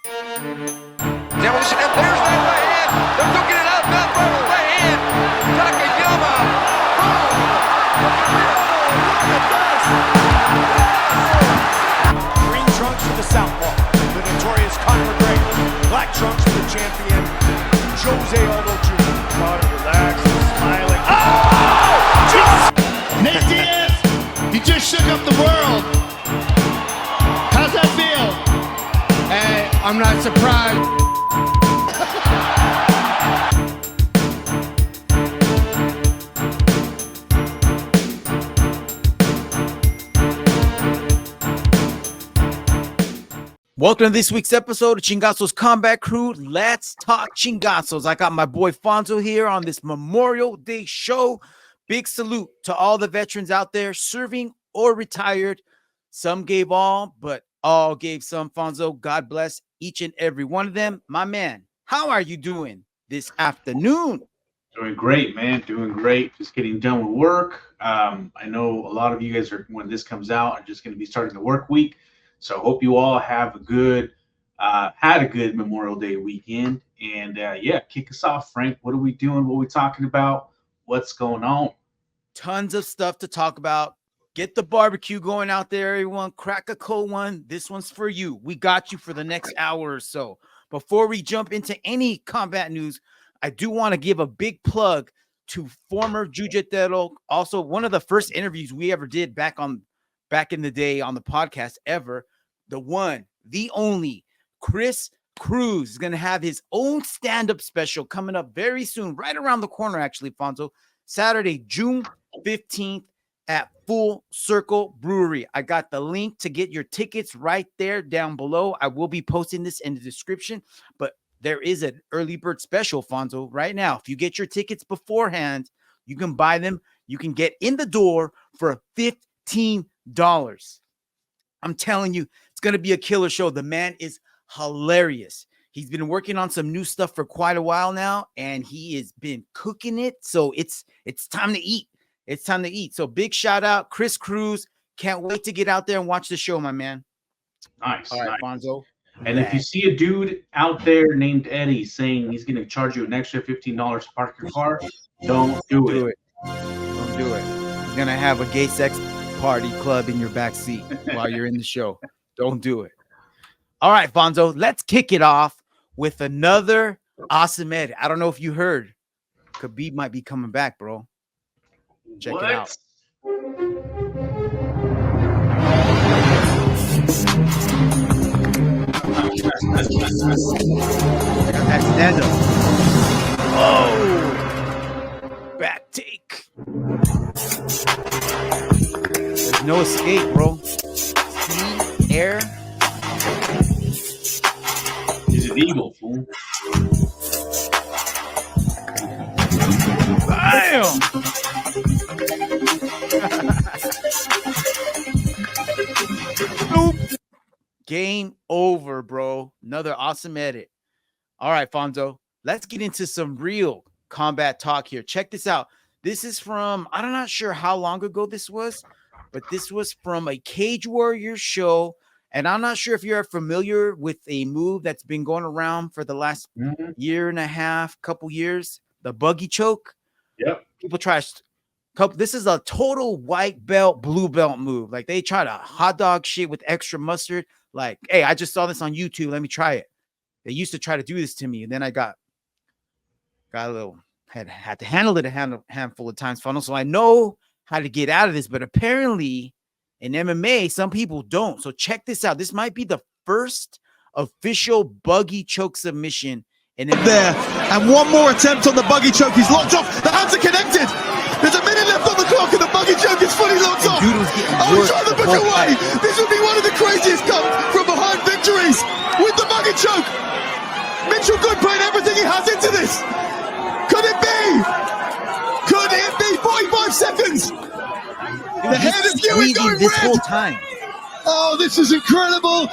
Demolition, and there's that right hand. They're duking it out, not by the right hand. Takayama. Green trunks for the southpaw, the notorious Conor McGregor. Black trunks for the champion, Jose Aldo Jr. Conor relaxed, smiling. Oh! Nate Diaz, you just shook up the world. How's that feel? Hey, I'm not surprised. Welcome to this week's episode of Chingasos Combat Crew. Let's talk Chingasos. I got my boy Fonzo here on this Memorial Day show. Big salute to all the veterans out there serving or retired. Some gave all, but all gave some. Fonzo, God bless each and every one of them. My man, how are you doing this afternoon? Doing great, man. Doing great. Just getting done with work. I know a lot of you guys are, when this comes out, are just going to be starting the work week. So hope you all have a good, had a good Memorial Day weekend. And yeah, kick us off, Frank. What are we doing? What are we talking about? What's going on? Tons of stuff to talk about. Get the barbecue going out there, everyone. Crack a cold one. This one's for you. We got you for the next hour or so. Before we jump into any combat news, I do want to give a big plug to former Jiu-Jitsu. Also, one of the first interviews we ever did back in the day on the podcast ever, the one, the only, Chris Cruz is going to have his own stand-up special coming up very soon, right around the corner, actually, Fonzo. Saturday, June 15th at Full Circle Brewery. I got the link to get your tickets right there down below. I will be posting this in the description, but there is an early bird special, Fonzo, right now. If you get your tickets beforehand, you can buy them. You can get in the door for $15. I'm telling you, it's going to be a killer show. The man is hilarious. He's been working on some new stuff for quite a while now, and he has been cooking it. So it's time to eat. It's time to eat. So big shout out, Chris Cruz. Can't wait to get out there and watch the show, my man. Nice. All right, nice. Fonzo. And if you see a dude out there named Eddie saying he's going to charge you an extra $15 to park your car, don't do it. Don't do it. He's going to have a gay sex party club in your back seat while you're in the show. Don't do it. All right, Fonzo, let's kick it off with another awesome edit. I don't know if you heard, Khabib might be coming back, bro. Check it out. That's Nando. Oh, back take. There's no escape, bro. Sea, air. He's an eagle, fool. Bam! Game over, bro. Another awesome edit. All right, Fonzo, let's get into some real combat talk here. Check this out. This is from, I'm not sure how long ago this was, but this was from a Cage Warriors show. And I'm not sure if you're familiar with a move that's been going around for the last year and a half, couple years, the buggy choke. Yep. People try. This is a total white belt, blue belt move. Like they try to hot dog shit with extra mustard. Like, hey, I just saw this on YouTube. Let me try it. They used to try to do this to me, and then I got a little had to handle it a handful of times, funnel. So I know how to get out of this, but apparently in MMA, some people don't. So check this out. This might be the first official buggy choke submission in MMA. There, and one more attempt on the buggy choke. He's locked off. The hands are connected. There's a minute left on the clock, and the buggy choke is fully locked off. Dude was getting he's trying to push away. This would be one of the craziest come from behind victories with the buggy choke. Mitchell Goode playing everything he has into this. Could it be? Could it be? 45 seconds. Dude, the head of you is going this red. whole time. Oh, this is incredible.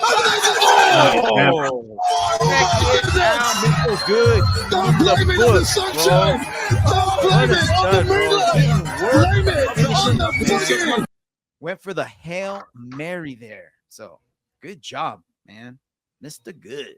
Mitchell Goode. Don't blame it on the sunshine. Don't blame it on the moonlight. Blame it on the buggy. Went for the Hail Mary there. So good job, man. Mr. Good.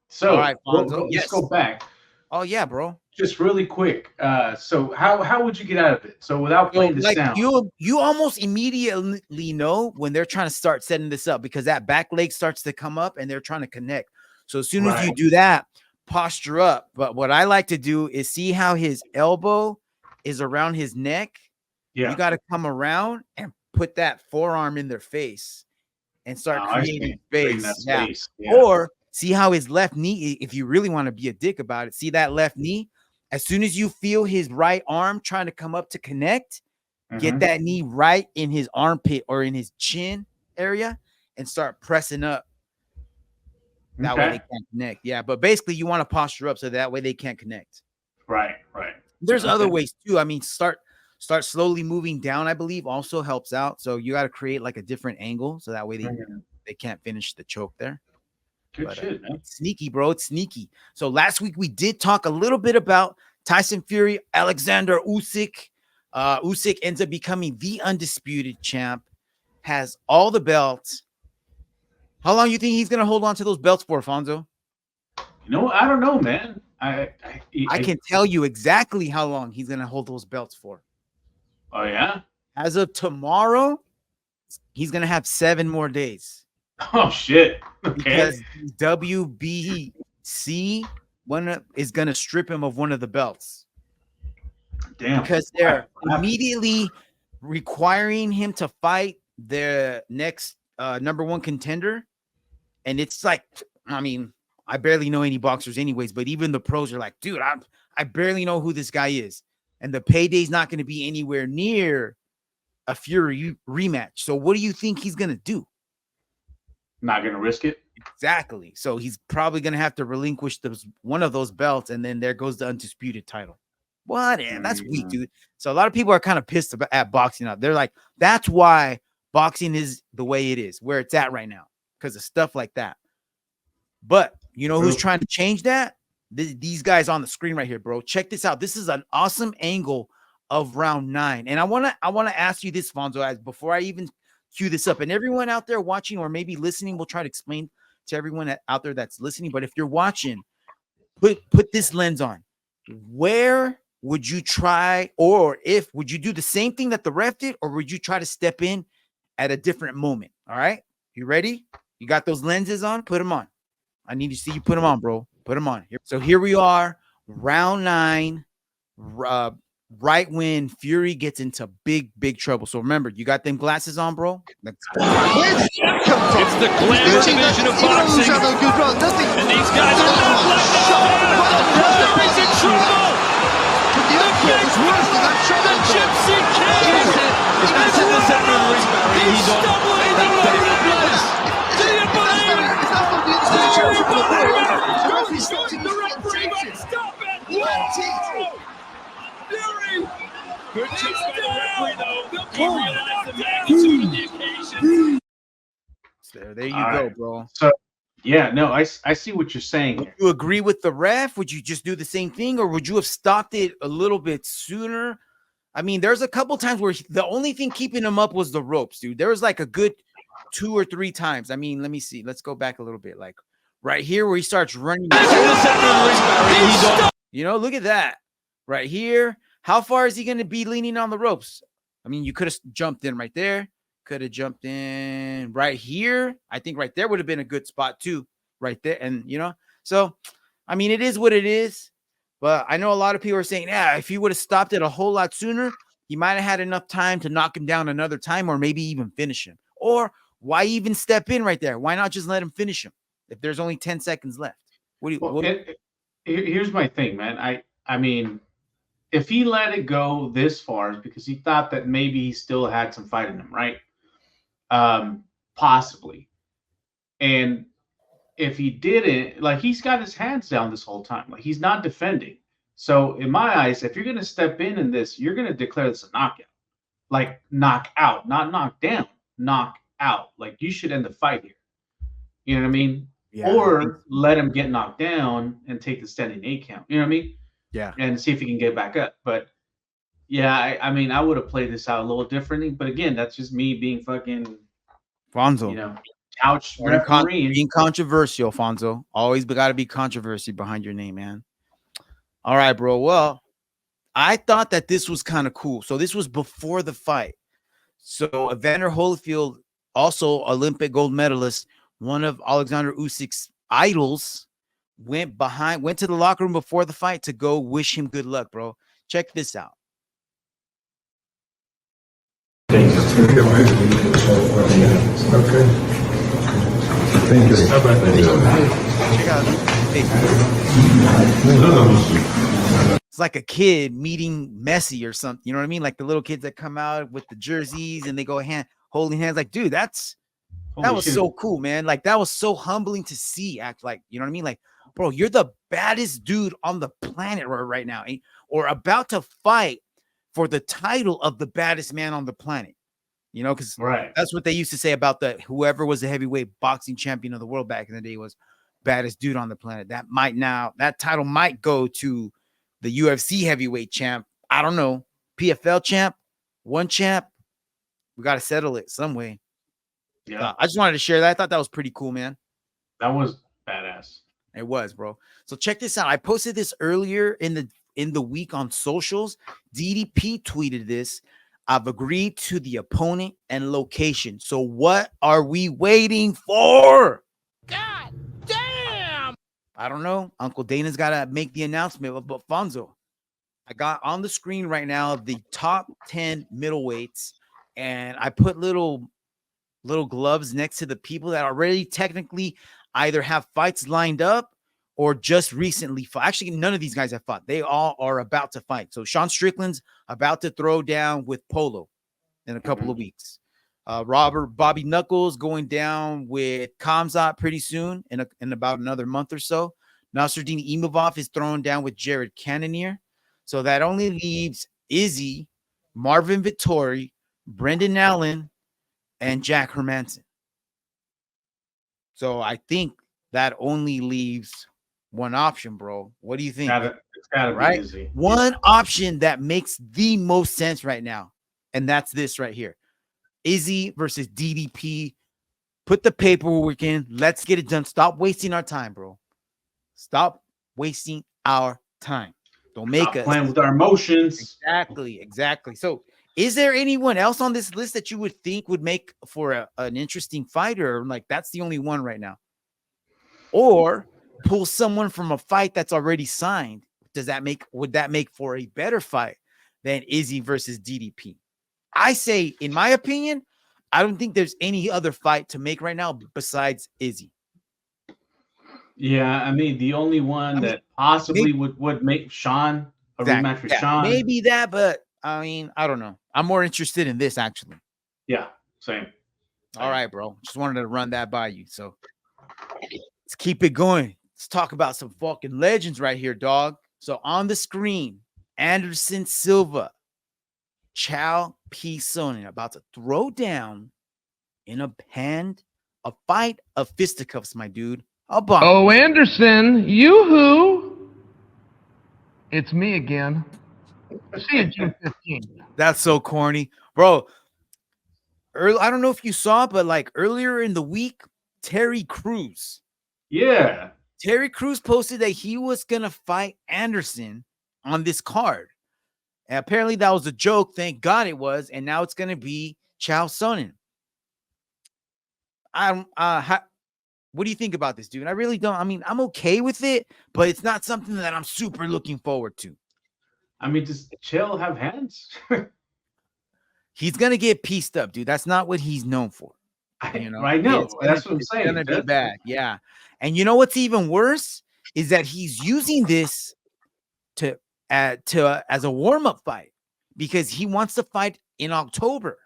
So All right, Fonzo. let's go back. Oh yeah, bro. Just really quick. So how would you get out of it? So without So, playing the like, sound. you almost immediately know when they're trying to start setting this up, because that back leg starts to come up and they're trying to connect. So as soon as you do that, posture up. But what I like to do is see how his elbow is around his neck. Yeah. You got to come around and put that forearm in their face and start creating space. Yeah. Or see how his left knee, if you really want to be a dick about it, see that left knee. As soon as you feel his right arm trying to come up to connect, get that knee right in his armpit or in his chin area and start pressing up. That way they can't connect. Yeah, but basically you want to posture up so that way they can't connect. Right. There's other ways too. I mean, start slowly moving down, I believe, also helps out. So you got to create like a different angle so that way they can't finish the choke there. Good shit, man. It's sneaky, bro. It's sneaky. So last week we did talk a little bit about Tyson Fury, Alexander Usyk. Usyk ends up becoming the undisputed champ, has all the belts. How long do you think he's going to hold on to those belts for, Fonzo? You know, I don't know, man. I can tell you exactly how long he's going to hold those belts for. Oh, yeah? As of tomorrow, he's going to have 7 more days. Oh, shit. Okay. Because WBC is going to strip him of one of the belts. Damn. Because they're immediately requiring him to fight their next number 1 contender. And it's like, I mean, I barely know any boxers anyways, but even the pros are like, dude, I barely know who this guy is. And the payday's not going to be anywhere near a Fury rematch. So what do you think he's going to do? Not going to risk it? Exactly. So he's probably going to have to relinquish one of those belts, and then there goes the undisputed title. What? That's weak, dude. So a lot of people are kind of pissed at boxing up. They're like, that's why boxing is the way it is, where it's at right now, because of stuff like that. But you know who's trying to change that? These guys on the screen right here, bro. Check this out. This is an awesome angle of round 9. And I want to ask you this, Fonzo, as before I even cue this up, and everyone out there watching or maybe listening, we'll try to explain to everyone out there that's listening. But if you're watching, put this lens on. Where would you try, or would you do the same thing that the ref did, or would you try to step in at a different moment? All right. You ready? You got those lenses on? Put them on. I need to see you put them on, bro. Put them on. So here we are, round 9, right when Fury gets into big trouble. So remember, you got them glasses on, bro. It's the glamour division of boxing, and these guys are not letting Fury's in trouble. The big brother, the Gypsy King, he's stumbling in the blood. Do you believe? The referee might stop it. Whoa! Fury! Good chase by the referee, though. He realized the magnitude of the occasion. There you go, bro. So, yeah, no, I see what you're saying. Would you agree with the ref? Would you just do the same thing, or would you have stopped it a little bit sooner? I mean, there's a couple times where the only thing keeping him up was the ropes, dude. There was like a good 2 or 3 times. I mean, let me see. Let's go back a little bit. Like right here where he starts running. You know, look at that. Right here. How far is he going to be leaning on the ropes? I mean, you could have jumped in right there. Could have jumped in right here. I think right there would have been a good spot too. Right there. And, you know, so, I mean, it is what it is. But I know a lot of people are saying, yeah, if he would have stopped it a whole lot sooner, he might have had enough time to knock him down another time or maybe even finish him. Or why even step in right there? Why not just let him finish him if there's only 10 seconds left? Here's my thing, man. I mean, if he let it go this far, it's because he thought that maybe he still had some fight in him, right? Possibly. And if he didn't, like, he's got his hands down this whole time. Like, he's not defending. So in my eyes, if you're going to step in this, you're going to declare this a knockout. Like, knock out, not knock down, knock out. Like, you should end the fight here. You know what I mean? Yeah, or let him get knocked down and take the standing 8 count. You know what I mean? Yeah. And see if he can get back up. But yeah, I mean, I would have played this out a little differently. But again, that's just me being fucking Fonzo. You know, couch referee. Being controversial, Fonzo. Always got to be controversy behind your name, man. All right, bro. Well, I thought that this was kind of cool. So this was before the fight. So Evander Holyfield, also Olympic gold medalist, one of Alexander Usyk's idols, went to the locker room before the fight to go wish him good luck, bro. Check this out. Okay. Thank you. Check out. It's like a kid meeting Messi or something. You know what I mean? Like the little kids that come out with the jerseys and they go holding hands. Like, dude, that was so cool, man. Like that was so humbling to see. Act like, you know what I mean? Like, bro, you're the baddest dude on the planet right now, or about to fight for the title of the baddest man on the planet. You know, because that's what they used to say about whoever was the heavyweight boxing champion of the world back in the day was baddest dude on the planet. That title might go to the UFC heavyweight champ. I don't know. PFL champ, one champ. We got to settle it some way. Yeah. I just wanted to share that. I thought that was pretty cool, man. That was badass. It was, bro. So check this out. I posted this earlier in the week on socials. DDP tweeted this. I've agreed to the opponent and location. So what are we waiting for? God damn! I don't know. Uncle Dana's got to make the announcement. But Fonzo, I got on the screen right now the top 10 middleweights, and I put little gloves next to the people that already technically either have fights lined up or just recently fought. Actually, none of these guys have fought. They all are about to fight. So Sean Strickland's about to throw down with Polo in a couple of weeks. Bobby Knuckles going down with Khamzat pretty soon in about another month or so. Nasruddin Imavov is throwing down with Jared Cannonier. So that only leaves Izzy, Marvin Vettori, Brendan Allen, and Jack Hermanson. So I think that only leaves one option, bro. What do you think? It's gotta be Izzy. One option that makes the most sense right now, and that's this right here. Izzy versus DDP. Put the paperwork in. Let's get it done. Stop wasting our time, bro. Stop wasting our time. Don't make us playing with our emotions. Exactly. So is there anyone else on this list that you would think would make for an interesting fighter? Like that's the only one right now. Or pull someone from a fight that's already signed. Would that make for a better fight than Izzy versus DDP? I say, in my opinion, I don't think there's any other fight to make right now besides Izzy. Yeah, I mean, the only one that possibly would make Sean a rematch with Sean. Maybe that, but I mean, I don't know. I'm more interested in this, actually. Yeah, same. All right, bro. Just wanted to run that by you. So let's keep it going. Let's talk about some fucking legends right here, dog. So on the screen, Anderson Silva, Chael Sonnen about to throw down in a fight of fisticuffs, my dude. Oh, Anderson, yoo-hoo. It's me again. See you June 15th. That's so corny. Bro, I don't know if you saw, but like earlier in the week, Terry Crews. Yeah. Terry Crews posted that he was going to fight Anderson on this card. And apparently that was a joke. Thank God it was. And now it's going to be Chael Sonnen. What do you think about this, dude? I really don't. I mean, I'm okay with it, but it's not something that I'm super looking forward to. I mean, does Chael have hands? He's going to get pieced up, dude. That's not what he's known for. You know? I know. That's what I'm saying. It's going to be bad. Yeah. And you know what's even worse is that he's using this as a warm-up fight because he wants to fight in October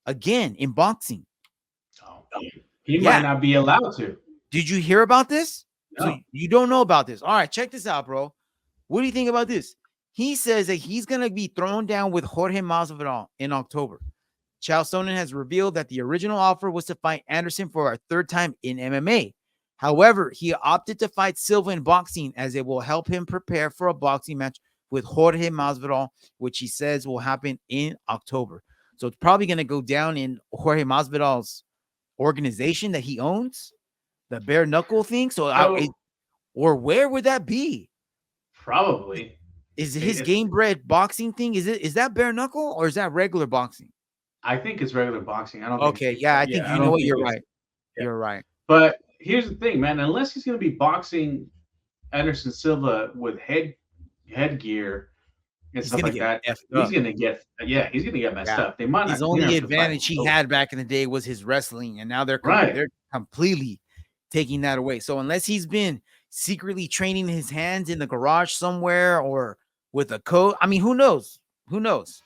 again in boxing. Oh, he might not be allowed to. Did you hear about this? No. So you don't know about this. All right, check this out, bro. What do you think about this? He says that he's going to be thrown down with Jorge Masvidal in October. Chael Sonnen has revealed that the original offer was to fight Anderson for a third time in MMA. However, he opted to fight Silva in boxing as it will help him prepare for a boxing match with Jorge Masvidal, which he says will happen in October. So it's probably going to go down in Jorge Masvidal's organization that he owns, the bare knuckle thing. So or where would that be? probably Is his game bred boxing thing? Is that bare knuckle or is that regular boxing? I think it's regular boxing. I don't think. Okay, yeah, I think I you know don't what, think you're it's- right. yeah. You're right. But here's the thing, man. Unless he's going to be boxing Anderson Silva with headgear and He's stuff gonna like get that, effed up. he's going to get messed up. They might His not. only advantage he had back in the day was his wrestling, and now they're completely taking that away. So unless he's been secretly training his hands in the garage somewhere or with a coach, I mean, who knows? Who knows?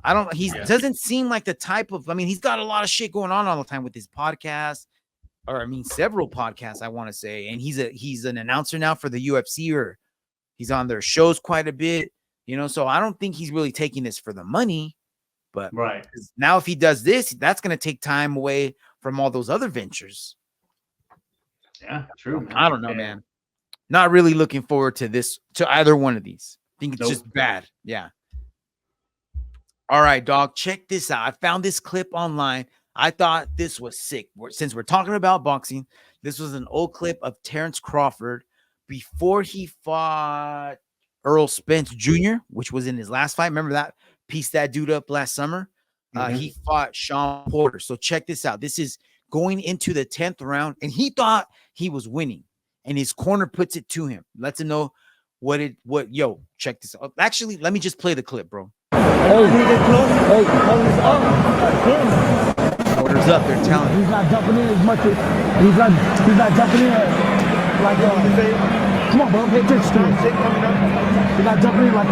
I don't. He doesn't seem like the type of. I mean, he's got a lot of shit going on all the time with his podcast, or I mean, several podcasts. I want to say, and he's an announcer now for the UFC, or he's on their shows quite a bit. You know, so I don't think he's really taking this for the money. But now, if he does this, that's going to take time away from all those other ventures. Yeah, true, man. I don't know, man. Not really looking forward to this, to either one of these. I think it's just bad. Yeah. All right, dog. Check this out. I found this clip online. I thought this was sick. Since we're talking about boxing, this was an old clip of Terrance Crawford before he fought Earl Spence Jr., which was in his last fight. Remember that? Pieced that dude up last summer. He fought Sean Porter. So check this out. This is going into the 10th round, and he thought he was winning, and his corner puts it to him. Lets him know yo, check this out. Actually, let me just play the clip, bro. Porter's up. They're telling him. He's not jumping in as much as he's not jumping in like come on, bro, pay attention to him. He's not jumping in like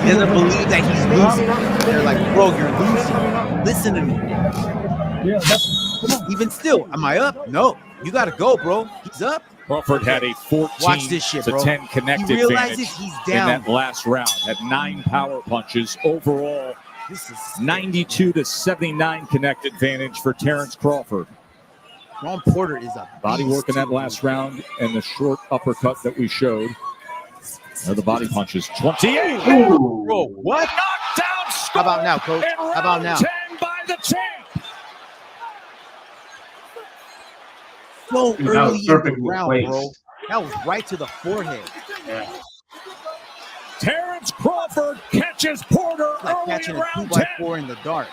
he doesn't believe that he's losing. They're like, bro, you're losing. Listen to me. Yeah, even still, am I up? No, you got to go, bro. He's up. Crawford had a 14-10 connected he realizes advantage he's down in that last round. Had 9 power punches overall. This is 92-79 connected advantage for Terrance Crawford. Ron Porter is a body work in that last round and the short uppercut that we showed. There the body punches. 28. Ooh. Bro, what? Knockdown. How about now, coach? How about now? 10 by the champ. So Dude, early in the round, placed. bro. That was right to the forehead. Yeah. Terrance Crawford catches Porter Like early catching in a round 2x4 in the dark.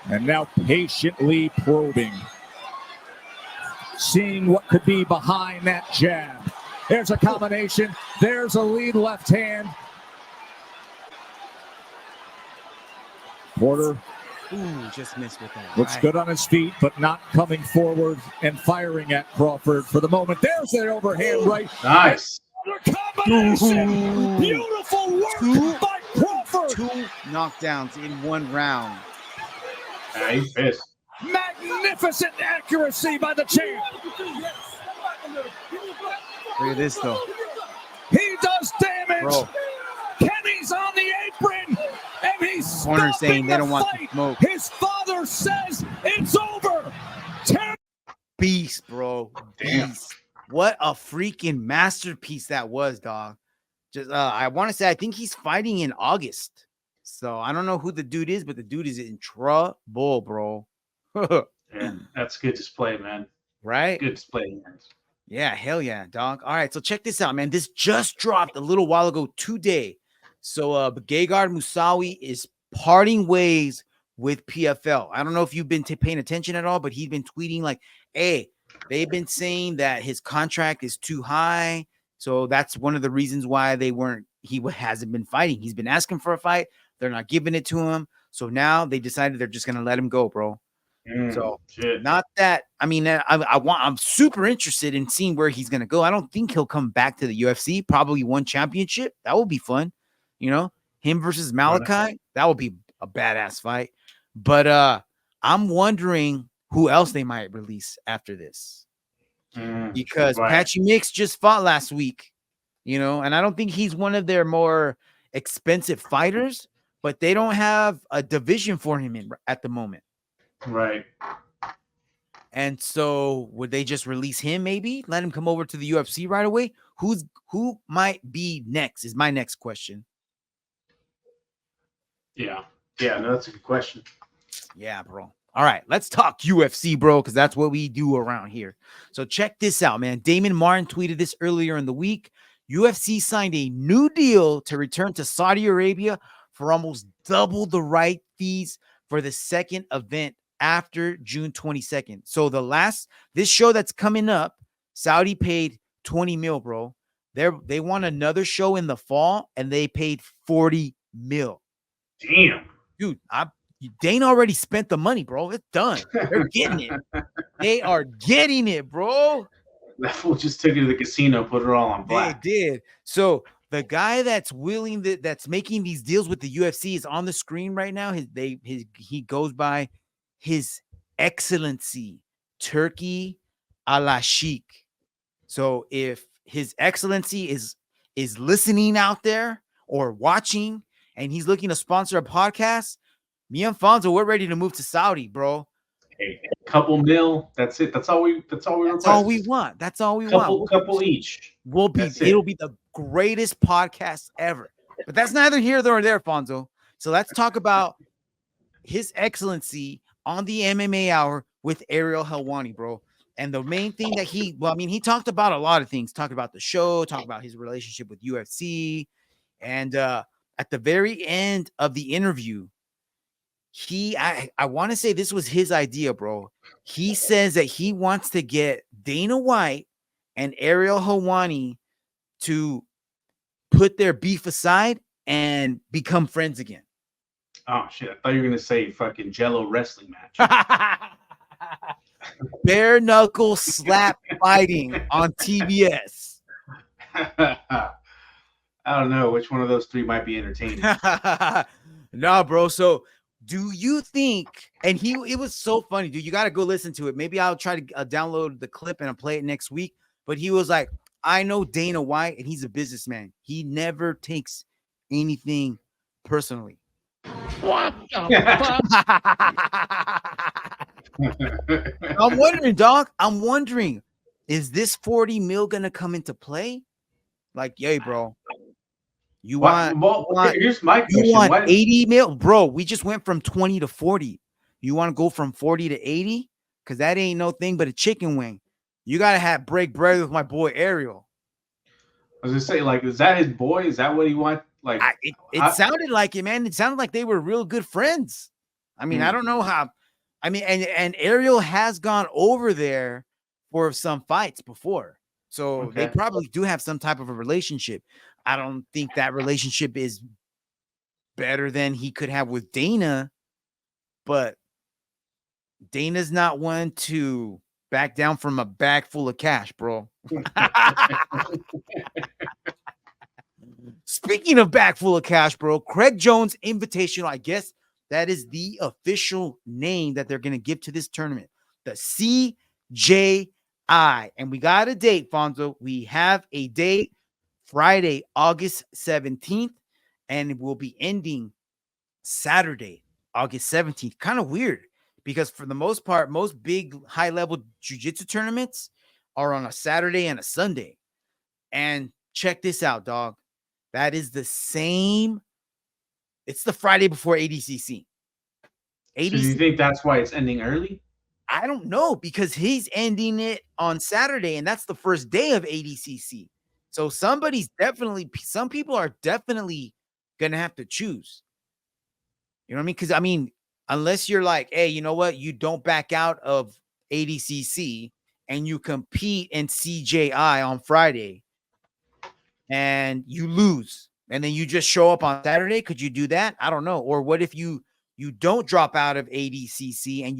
And now patiently probing. Seeing what could be behind that jab. There's a combination. There's a lead left hand. Porter just missed with that. looks good on his feet, but not coming forward and firing at Crawford for the moment. There's their overhand right. Nice. Combination. Beautiful work by Crawford. 2 knockdowns in 1 round. Yeah, he's pissed. Magnificent accuracy by the champ. Look at this, though. He does damage. Bro. Kenny's on the apron, and he's Corner stopping saying they the don't want fight. to smoke. His father says it's over. Beast, bro. Beast. What a freaking masterpiece that was, dog. Just I want to say, I think he's fighting in August. So I don't know who the dude is, but the dude is in trouble, bro. Yeah, that's good display, man. Right? Good display, man. Yeah, hell yeah, dog. All right, so check this out, man. This just dropped a little while ago today. So Gegard Mousasi is parting ways with PFL. I don't know if you've been paying attention at all, but he's been tweeting like, hey, they've been saying that his contract is too high. So that's one of the reasons why he hasn't been fighting. He's been asking for a fight. They're not giving it to him. So now they decided they're just going to let him go, bro. So not that, I mean, I'm super interested in seeing where he's going to go. I don't think he'll come back to the UFC, probably one championship. That would be fun. You know, him versus Malachi, that would be a badass fight. But I'm wondering who else they might release after this. Because Patchy Mix just fought last week, you know, and I don't think he's one of their more expensive fighters, but they don't have a division for him at the moment. Right. And so would they just release him maybe? Let him come over to the UFC right away? Who might be next is my next question. Yeah. Yeah, no, that's a good question. Yeah, bro. All right, let's talk UFC, bro, because that's what we do around here. So check this out, man. Damon Martin tweeted this earlier in the week. UFC signed a new deal to return to Saudi Arabia for almost double the right fees for the second event after June 22nd. So this show that's coming up, Saudi paid 20 mil, bro. They want another show in the fall, and they paid 40 mil. Damn. Dude, Dana already spent the money, bro. It's done. They're getting it. They are getting it, bro. That fool just took it to the casino, put it all on black. They did. So the guy that's that's making these deals with the UFC is on the screen right now. He goes by His Excellency Turki Al-Sheikh. So if His Excellency is listening out there or watching, and he's looking to sponsor a podcast, me and Fonzo, we're ready to move to Saudi, bro. Hey, a couple mil. That's it. That's all we request. That's all we want. That's all we want. Couple each. It'll be the greatest podcast ever. But that's neither here nor there, Fonzo. So let's talk about His Excellency on the MMA Hour with Ariel Helwani, bro. And the main thing that he talked about a lot of things. Talked about the show, talked about his relationship with UFC, and at the very end of the interview, I want to say this was his idea, bro. He says that he wants to get Dana White and Ariel Helwani to put their beef aside and become friends again. Oh shit! I thought you were gonna say fucking Jello wrestling match. Bare knuckle slap fighting on TBS. I don't know which one of those three might be entertaining. Nah, bro. So do you think, and it was so funny, dude, you got to go listen to it. Maybe I'll try to download the clip and I'll play it next week. But he was like, I know Dana White and he's a businessman. He never takes anything personally. What the fuck? I'm wondering, dog. I'm wondering, is this 40 mil going to come into play? Like, yay, bro. Here's my question. You want 80 mil? Bro, we just went from 20 to 40. You want to go from 40 to 80? Because that ain't no thing but a chicken wing. You got to break bread with my boy Ariel. I was going to say, like, is that his boy? Is that what he wants? Like, it sounded like it, man. It sounded like they were real good friends. I mean, I don't know how. I mean, and Ariel has gone over there for some fights before. So they probably do have some type of a relationship. I don't think that relationship is better than he could have with Dana, but Dana's not one to back down from a bag full of cash, bro. Speaking of bag full of cash, bro, Craig Jones Invitational, I guess that is the official name that they're going to give to this tournament, the CJI. And we got a date, Fonzo. We have a date, Friday, August 17th, and it will be ending Saturday, August 17th. Kind of weird because for the most part, most big high-level jiu-jitsu tournaments are on a Saturday and a Sunday. And check this out, dog. That is the same. It's the Friday before ADCC. So do you think that's why it's ending early? I don't know, because he's ending it on Saturday, and that's the first day of ADCC. So some people are definitely going to have to choose. You know what I mean? Because, I mean, unless you're like, hey, you know what? You don't back out of ADCC and you compete in CJI on Friday and you lose and then you just show up on Saturday. Could you do that? I don't know. Or what if you don't drop out of ADCC and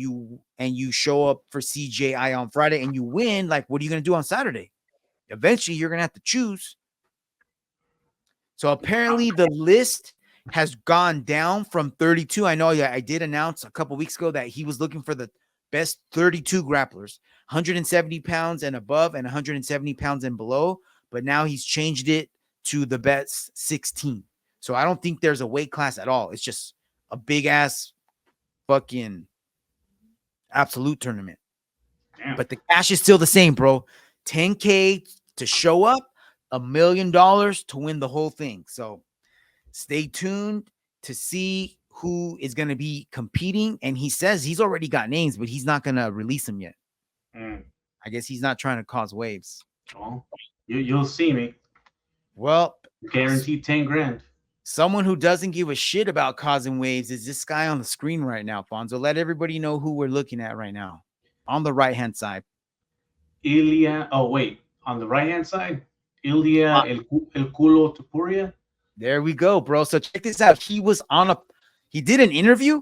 you show up for CJI on Friday and you win? Like, what are you going to do on Saturday? Eventually, you're going to have to choose. So apparently the list has gone down from 32. I know I did announce a couple weeks ago that he was looking for the best 32 grapplers, 170 pounds and above and 170 pounds and below. But now he's changed it to the best 16. So I don't think there's a weight class at all. It's just a big ass fucking absolute tournament. Damn. But the cash is still the same, bro. $10K to show up, $1 million to win the whole thing. So stay tuned to see who is going to be competing, and he says he's already got names, but he's not going to release them yet. I guess he's not trying to cause waves. Well, you'll see me. Well, guaranteed 10 grand. Someone who doesn't give a shit about causing waves is this guy on the screen right now, Fonzo. Let everybody know who we're looking at right now. On the right-hand side. Illia. Oh, wait. On the right-hand side? Illia El Culo Topuria. There we go, bro. So check this out. He did an interview.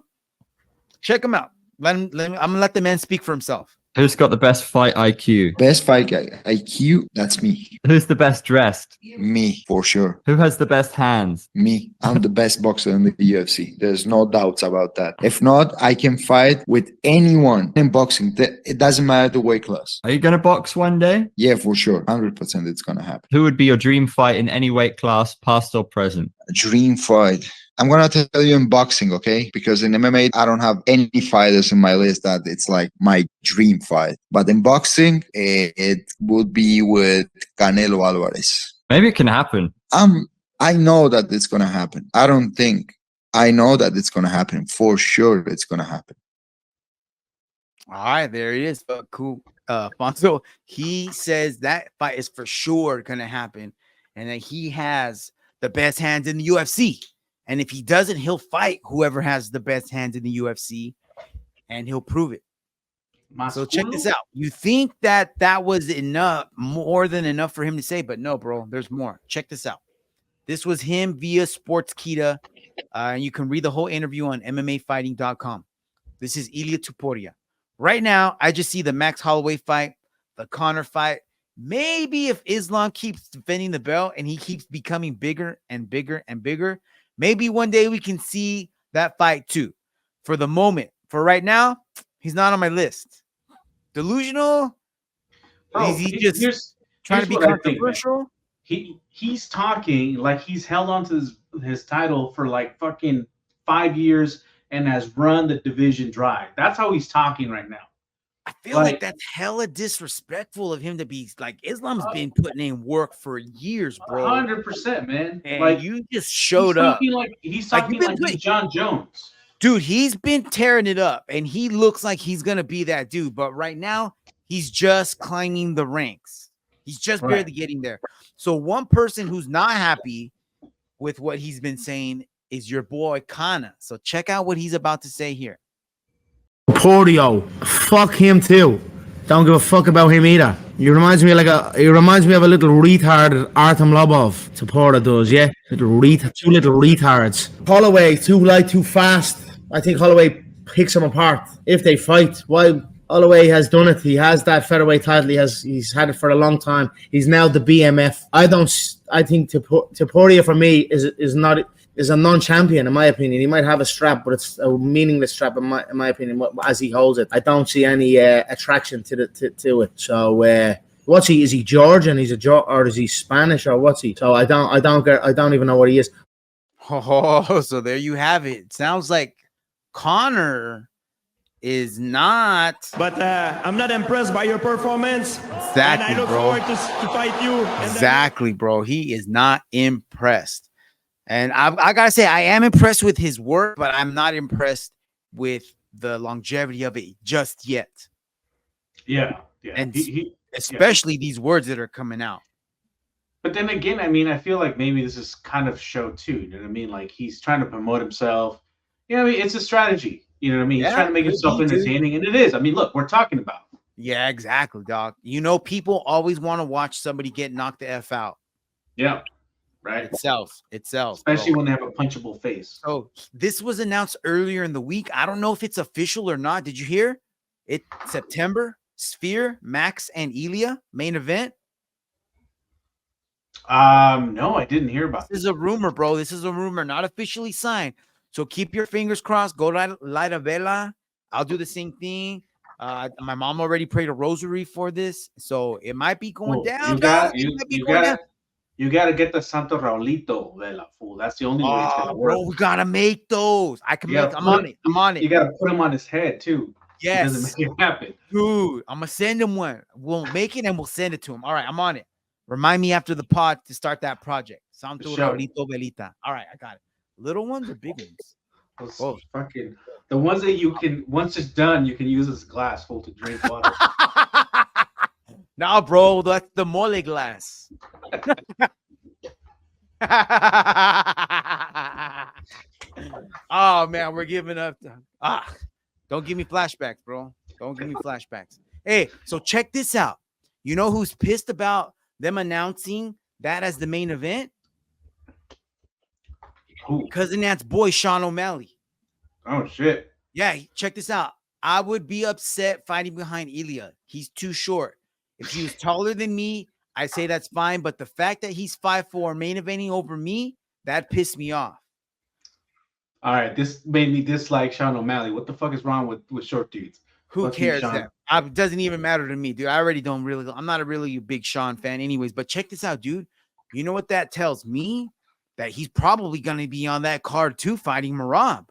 Check him out. I'm gonna let the man speak for himself. Who's got the best fight IQ? Best fight IQ? That's me. Who's the best dressed? Me, for sure. Who has the best hands? Me. I'm the best boxer in the UFC. There's no doubts about that. If not, I can fight with anyone in boxing. It doesn't matter the weight class. Are you going to box one day? Yeah, for sure. 100% it's going to happen. Who would be your dream fight in any weight class, past or present? A dream fight. I'm going to tell you in boxing, okay? Because in MMA, I don't have any fighters in my list that it's like my dream fight. But in boxing, it would be with Canelo Alvarez. Maybe it can happen. I know that it's going to happen. I don't think. I know that it's going to happen. For sure, it's going to happen. All right, there he is. Cool. Fonzo, he says that fight is for sure going to happen and that he has the best hands in the UFC. And if he doesn't, he'll fight whoever has the best hands in the UFC, and he'll prove it. So check this out. You think that was enough, more than enough for him to say, but no, bro, there's more. Check this out. This was him via Sportskeeda. And you can read the whole interview on MMAfighting.com. This is Illia Topuria. Right now, I just see the Max Holloway fight, the Conor fight. Maybe if Islam keeps defending the belt and he keeps becoming bigger and bigger and bigger, maybe one day we can see that fight too. For the moment, for right now, he's not on my list. Delusional? Is he just trying to be controversial? He's talking like he's held on to his title for like fucking 5 years and has run the division dry. That's how he's talking right now. I feel like that's hella disrespectful of him to be like, Islam's been putting in work for years, bro. 100%, man. And like you just showed up. He's talking like John Jones. Dude, he's been tearing it up and he looks like he's going to be that dude. But right now, he's just climbing the ranks. He's just barely getting there. So one person who's not happy with what he's been saying is your boy Kana. So check out what he's about to say here. Pordio, fuck him too. Don't give a fuck about him either. He reminds me of a little retard Artem Lobov. Topuria does, yeah. Two little retards. Holloway too light, too fast. I think Holloway picks him apart if they fight. Why? Holloway has done it. He has that featherweight title. He's had it for a long time. He's now the BMF. I think Topuria for me is a non-champion in my opinion. He might have a strap, but it's a meaningless strap in my opinion. As he holds it, I don't see any attraction to it. So what's he? Is he Georgian? Or is he Spanish or what's he? So I don't even know what he is. Oh, so there you have it. It sounds like Conor is not. But I'm not impressed by your performance. Exactly, and I look bro. forward to fight you. Exactly, bro. He is not impressed. And I got to say, I am impressed with his work, but I'm not impressed with the longevity of it just yet. Yeah. And especially these words that are coming out. But then again, I mean, I feel like maybe this is kind of show too. You know what I mean? Like he's trying to promote himself. You know what I mean? It's a strategy. You know what I mean? He's trying to make himself entertaining, and it is. I mean, look, we're talking about. Yeah, exactly, dog. You know, people always want to watch somebody get knocked the F out. Yeah. Right. It sells. Especially when they have a punchable face. So this was announced earlier in the week. I don't know if it's official or not. Did you hear? It's September. Sphere, Max, and Illia main event. No, I didn't hear about this. This is a rumor, bro. This is a rumor, not officially signed. So keep your fingers crossed. Go light a vela. I'll do the same thing. My mom already prayed a rosary for this, so it might be going down. You gotta get the Santo Raulito vela, fool. That's the only way it's gonna work. Bro, we gotta make those. I'm on it. You gotta put them on his head too. Yes, it doesn't make it happen, dude. I'm gonna send him one. We'll make it and we'll send it to him. All right, I'm on it. Remind me after the pod to start that project. Santo Raulito velita. All right, I got it. Little ones or big ones? Those Oh. fucking the ones that you can once it's done, you can use as a glass full to drink water. Nah, bro, that's the mole glass. Oh man, we're giving up. Don't give me flashbacks, bro. Don't give me flashbacks. Hey, so check this out. You know who's pissed about them announcing that as the main event? Who? Cousin Nat's boy, Sean O'Malley. Oh shit. Yeah, check this out. I would be upset fighting behind Illia. He's too short. If he was taller than me, I say that's fine. But the fact that he's 5'4", main eventing over me, that pissed me off. All right, this made me dislike Sean O'Malley. What the fuck is wrong with short dudes? Who Fuck you, cares? Sean. It doesn't even matter to me, dude. I already don't really. I'm not a really big Sean fan, anyways. But check this out, dude. You know what that tells me? That he's probably going to be on that card too, fighting Merab.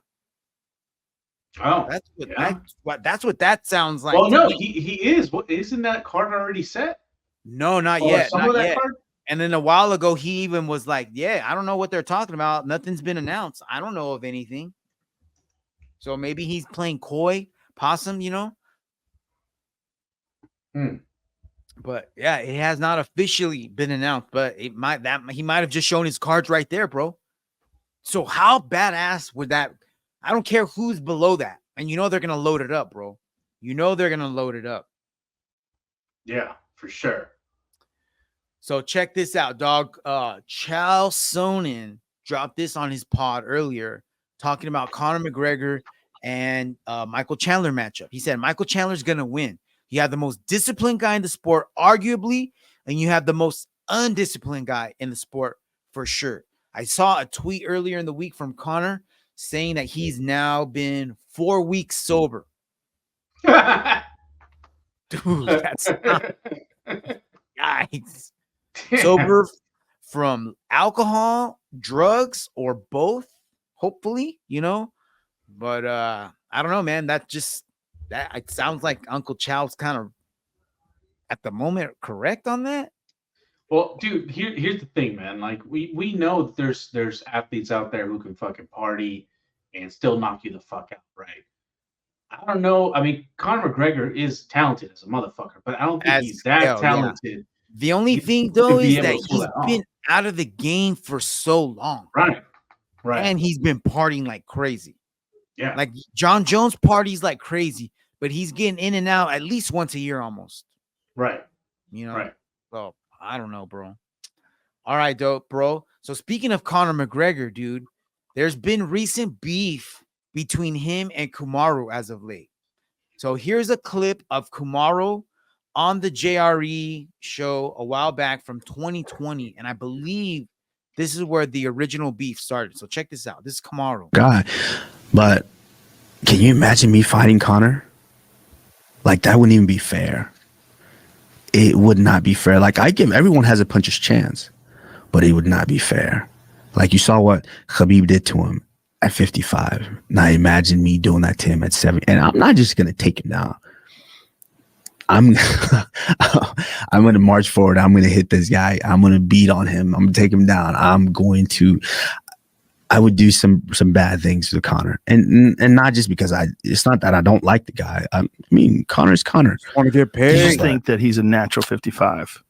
Oh, that's what that sounds like. Well, no, he is. What isn't that card already set? No, not yet. Not yet. And then a while ago, he even was like, "Yeah, I don't know what they're talking about. Nothing's been announced. I don't know of anything." So maybe he's playing coy, possum, you know. But yeah, it has not officially been announced, but he might have just shown his cards right there, bro. So how badass would that? I don't care who's below that, and you know they're gonna load it up, bro. You know they're gonna load it up. Yeah, for sure. So check this out, dog. Chael Sonnen dropped this on his pod earlier, talking about Conor McGregor and Michael Chandler matchup. He said Michael Chandler's gonna win. You have the most disciplined guy in the sport, arguably, and you have the most undisciplined guy in the sport for sure. I saw a tweet earlier in the week from Conor saying that he's now been 4 weeks sober. Dude, that's not nice. Sober from alcohol, drugs, or both, hopefully, you know. But I don't know, man. It sounds like Uncle Chow's kind of at the moment correct on that. Well, dude, here's the thing, man. Like we know that there's athletes out there who can fucking party and still knock you the fuck out, right? I don't know. I mean, Conor McGregor is talented as a motherfucker, but I don't think he's that talented. Yeah. The only thing though is that he's been out of the game for so long. Right. And he's been partying like crazy. Yeah. Like John Jones parties like crazy, but he's getting in and out at least once a year almost. Right. You know? Right. So I don't know, bro. All right, dope, bro. So speaking of Conor McGregor, dude, there's been recent beef between him and Kamaru as of late. So here's a clip of Kamaru on the JRE show a while back from 2020. And I believe this is where the original beef started. So check this out. This is Kamaru. Guy. But can you imagine me fighting Conor? Like, that wouldn't even be fair. It would not be fair. Like, everyone has a puncher's chance, but it would not be fair. Like, you saw what Khabib did to him at 55. Now imagine me doing that to him at 70. And I'm not just going to take him down. I'm going to march forward. I'm going to hit this guy. I'm going to beat on him. I'm going to take him down. I would do some bad things to Conor, and not just because it's not that I don't like the guy. I mean, Conor's Conor. Want to get paid? I just think that he's a natural 55.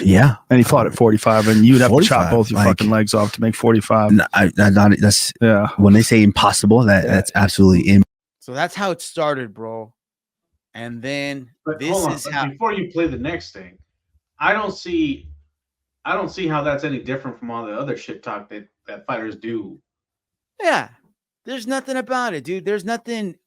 Yeah, and he fought at 45, and you'd have to chop both your fucking legs off to make 45. That's when they say impossible. That's absolutely So that's how it started, bro. And then before you play the next thing, I don't see how that's any different from all the other shit talk that fighters do. Yeah, there's nothing about it, dude. There's nothing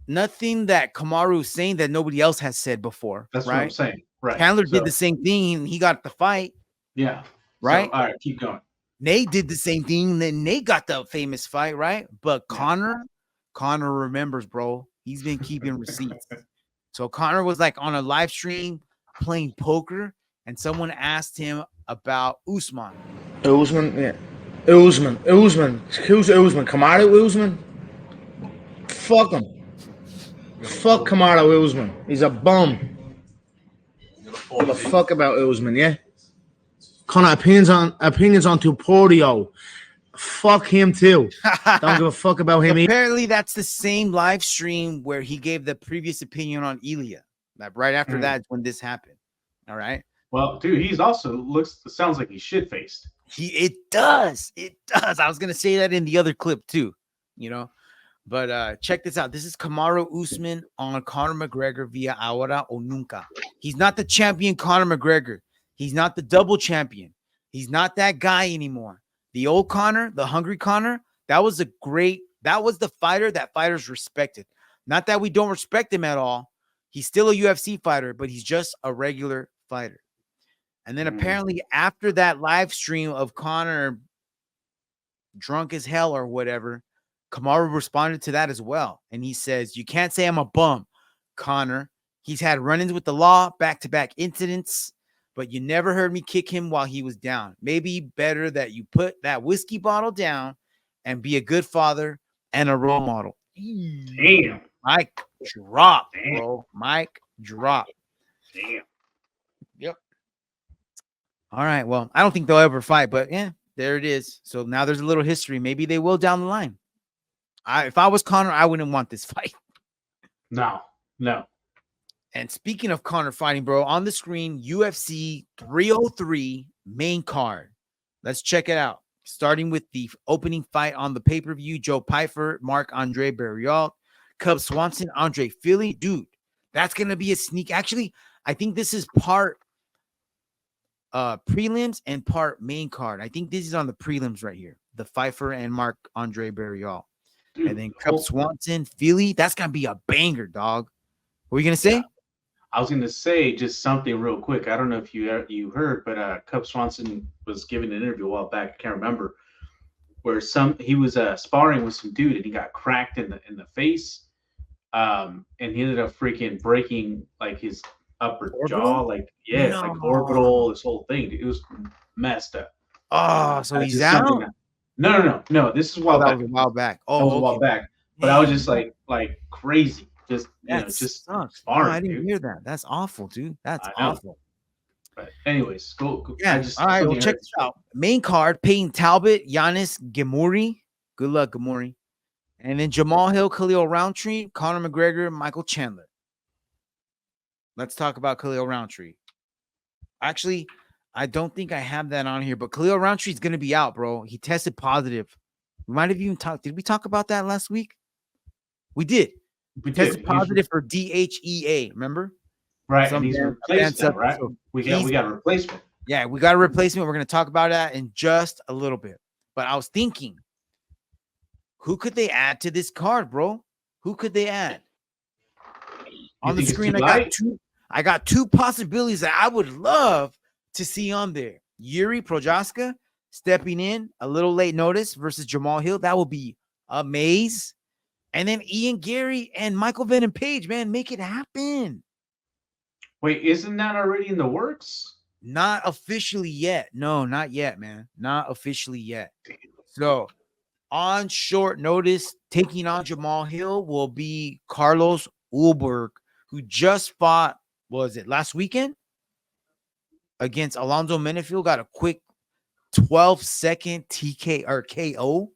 that Kamaru's saying that nobody else has said before. That's right? what I'm saying. Right. Chandler did the same thing, and he got the fight. Yeah. Right. So, all right, keep going. Nate did the same thing, and then Nate got the famous fight, right? But Conor remembers, bro. He's been keeping receipts. So Conor was like on a live stream playing poker, and someone asked him about Usman. Usman, yeah. Usman. Who's Usman? Kamaru Usman? Fuck him. Fuck Kamaru Usman. He's a bum. Give a fuck about Usman, yeah? Conor, opinions on Topuria. Fuck him too. Don't give a fuck about him either. Apparently, that's the same live stream where he gave the previous opinion on Illia. Like right after that is when this happened. All right. Well, dude, he's also sounds like he's shit faced. It does. I was gonna say that in the other clip too, you know. But check this out. This is Kamaru Usman on Conor McGregor via Ahora o Nunca. He's not the champion Conor McGregor. He's not the double champion. He's not that guy anymore. The old Conor, the hungry Conor, that was the fighter that fighters respected. Not that we don't respect him at all. He's still a UFC fighter, but he's just a regular fighter. And then apparently after that live stream of Conor drunk as hell or whatever, Kamaru responded to that as well. And he says, you can't say I'm a bum, Conor. He's had run-ins with the law, back-to-back incidents, but you never heard me kick him while he was down. Maybe better that you put that whiskey bottle down and be a good father and a role model. Damn. Mic drop, bro. Mic drop. Damn. Yep. All right. Well, I don't think they'll ever fight, but yeah, there it is. So now there's a little history. Maybe they will down the line. If I was Conor, I wouldn't want this fight. No. And speaking of Conor fighting, bro, on the screen, UFC 303 main card. Let's check it out. Starting with the opening fight on the pay-per-view, Joe Pyfer, Marc-Andre Barriault, Cub Swanson, Andre Fili. Dude, that's going to be a sneak. Actually, I think this is part prelims and part main card. I think this is on the prelims right here. The Pyfer and Marc-Andre Barriault. Dude, and then Cub Swanson, Fili. That's going to be a banger, dog. What are you going to say? Yeah. I was going to say just something real quick. I don't know if you heard, but Cub Swanson was giving an interview a while back. I can't remember, where he was sparring with some dude and he got cracked in the face, and he ended up freaking breaking like his upper jaw, like orbital, this whole thing. It was messed up. Oh, so he's out? No. This is a while back. That was a while back. Oh, that was a while back. But I was just like crazy. Just just sucks. sparring, I didn't dude. hear that. That's awful, dude. That's awful. But anyways, go. Yeah. All right. Well, check this out. Main card: Peyton Talbot, Giannis Gemuri. Good luck, Gemuri. And then Jamal Hill, Khalil Roundtree, Conor McGregor, Michael Chandler. Let's talk about Khalil Roundtree. Actually, I don't think I have that on here, but Khalil Roundtree is going to be out, bro. He tested positive. We might have even talked. Did we talk about that last week? We did. We tested positive for DHEA. Remember? Right. And he's replaced that, right? So we got a replacement. Yeah, we got a replacement. We're going to talk about that in just a little bit. But I was thinking, who could they add to this card, bro? Who could they add? On the screen, I got two possibilities that I would love to see on there. Yuri Prochaska stepping in a little late notice versus Jamal Hill. That will be amazing. And then Ian Gary and Michael Venom Page, man, make it happen. Wait, isn't that already in the works? Not officially yet. No, not yet, man. Not officially yet. So on short notice, taking on Jamal Hill will be Carlos Ulberg, who just fought, what was it, last weekend? Against Alonzo Menefield, got a quick 12-second TK or KO.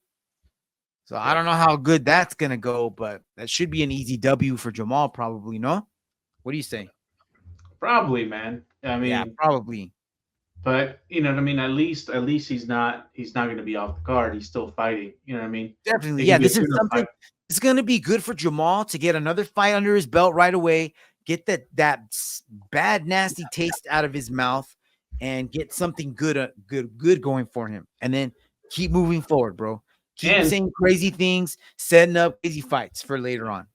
So I don't know how good that's going to go, but that should be an easy W for Jamal probably, no? What do you say? Probably, man. I mean, yeah, probably. But you know what I mean? At least he's not going to be off the card. He's still fighting. You know what I mean? Definitely. Yeah, this is something. It's going to be good for Jamal to get another fight under his belt right away, get that bad, nasty taste out of his mouth, and get something good going for him. And then keep moving forward, bro. Keep saying crazy things, setting up crazy fights for later on.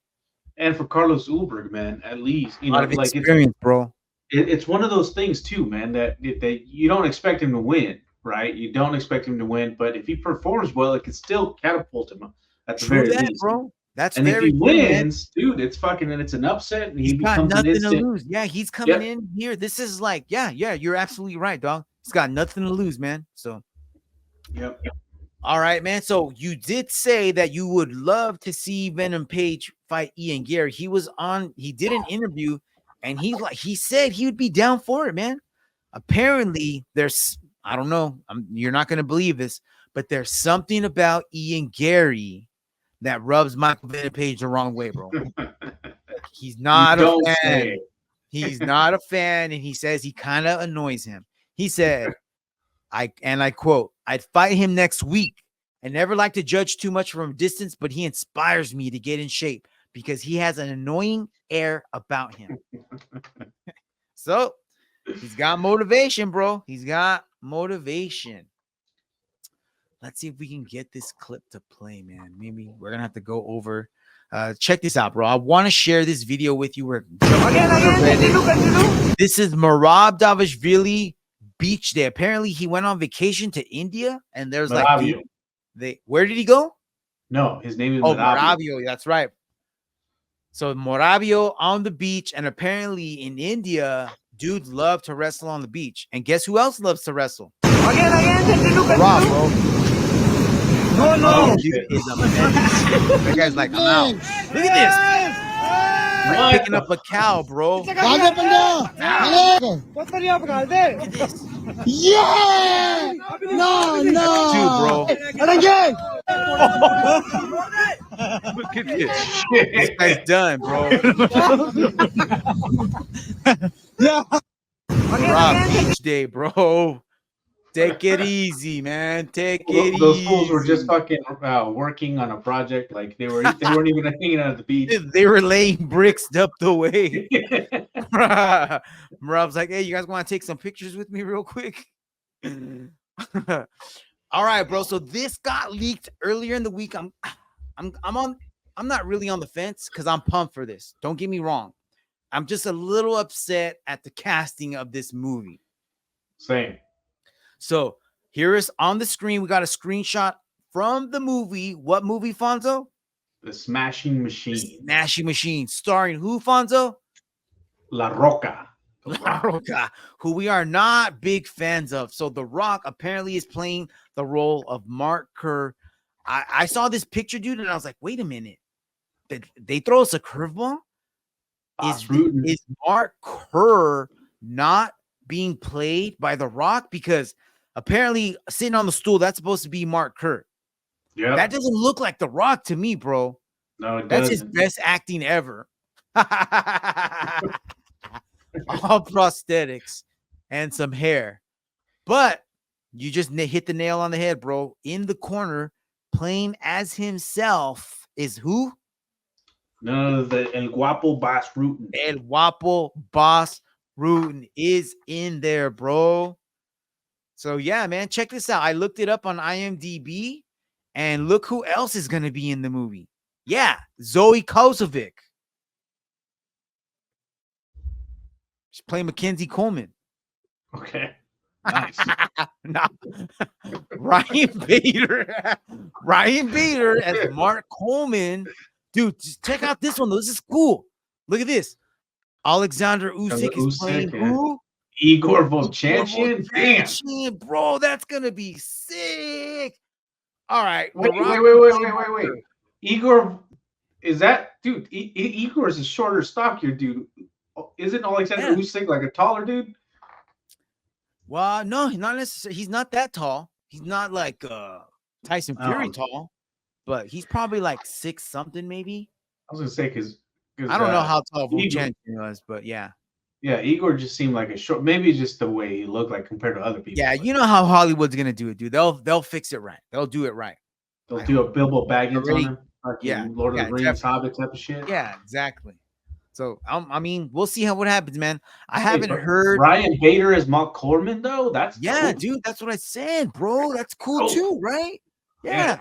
And for Carlos Ulberg, man, at least, you know, a lot of experience, bro. It's one of those things too, man, that you don't expect him to win, right? You don't expect him to win, but if he performs well, it could still catapult him at the very least, bro. That's and if he wins, dude, it's an upset, and he got becomes nothing to lose. Yeah, he's coming in here. This is like, yeah, you're absolutely right, dog. He's got nothing to lose, man. So, yep. All right, man. So you did say that you would love to see Venom Page fight Ian Gary. He did an interview, and he said he would be down for it, man. Apparently, there's I don't know. You're not going to believe this, but there's something about Ian Gary that rubs Michael Venom Page the wrong way, bro. He's not a fan. He's not a fan, and he says he kind of annoys him. He said, I quote, "I'd fight him next week. I never like to judge too much from a distance, but he inspires me to get in shape because he has an annoying air about him." So he's got motivation, bro. He's got motivation. Let's see if we can get this clip to play, man. Maybe we're going to have to go over. Check this out, bro. I want to share this video with you. This is Merab Davishvili beach day. Apparently, he went on vacation to India, and there's Moravio. Where did he go? No, his name is Moravio. That's right. So Moravio on the beach, and apparently in India, dudes love to wrestle on the beach. And guess who else loves to wrestle? Rob, bro. No. Dude is a menace. That guy's like, I'm out. Look at this. Like picking up a cow, bro. Look at this. Yeah! No. Two, bro. And again! Look at this. This guy's done, bro. Yeah. Rob, beach day, bro. Take it easy, man. Take it easy. Those fools were just fucking working on a project. Like they weren't even hanging out at the beach. They were laying bricks up the way. Rob's like, "Hey, you guys want to take some pictures with me real quick?" All right, bro. So this got leaked earlier in the week. I'm not really on the fence because I'm pumped for this. Don't get me wrong. I'm just a little upset at the casting of this movie. Same. So here is on the screen. We got a screenshot from the movie. What movie, Fonzo? The Smashing Machine. Smashing Machine. Starring who, Fonzo? La Roca. La Roca, who we are not big fans of. So The Rock apparently is playing the role of Mark Kerr. I saw this picture, dude, and I was like, wait a minute. Did they throw us a curveball? Is Mark Kerr not being played by The Rock? Because apparently sitting on the stool, that's supposed to be Mark Kerr. Yeah. That doesn't look like The Rock to me, bro. No, it That's doesn't. his best acting ever. All prosthetics and some hair. But you just hit the nail on the head, bro. In the corner, playing as himself is who? No, the El Guapo Boss Rutan. El Guapo Boss Rutan is in there, bro. So yeah, man, check this out. I looked it up on IMDb, and look who else is going to be in the movie. Yeah, Zoe Kosovic. She's playing Mackenzie Coleman. Okay. Nice. Nah. Ryan Bader. Ryan Bader as Mark Coleman. Dude, just check out this one. This is cool. Look at this. Alexander Usyk is playing who? Igor Vovchanchyn. Damn. Bro, that's going to be sick. All right. Wait. Igor, is that, dude, Igor is a shorter, stockier dude. Isn't Alexander Usyk like a taller dude? Well, no, not necessarily. He's not that tall. He's not like Tyson Fury tall, but he's probably like 6 something, maybe. I was gonna say because I don't know how tall Vovchanchyn was, but yeah. Yeah, Igor just seemed like a short. Maybe just the way he looked like compared to other people. Yeah, you know how Hollywood's gonna do it, dude. They'll fix it right. They'll do it right. They'll do a Bilbo Baggins on him, like Lord of the Rings, definitely. Hobbit type of shit. Yeah, exactly. So I mean, we'll see what happens, man. I haven't heard Ryan Bader as Mark Corman though. That's cool. Dude. That's what I said, bro. That's cool too, right? Yeah,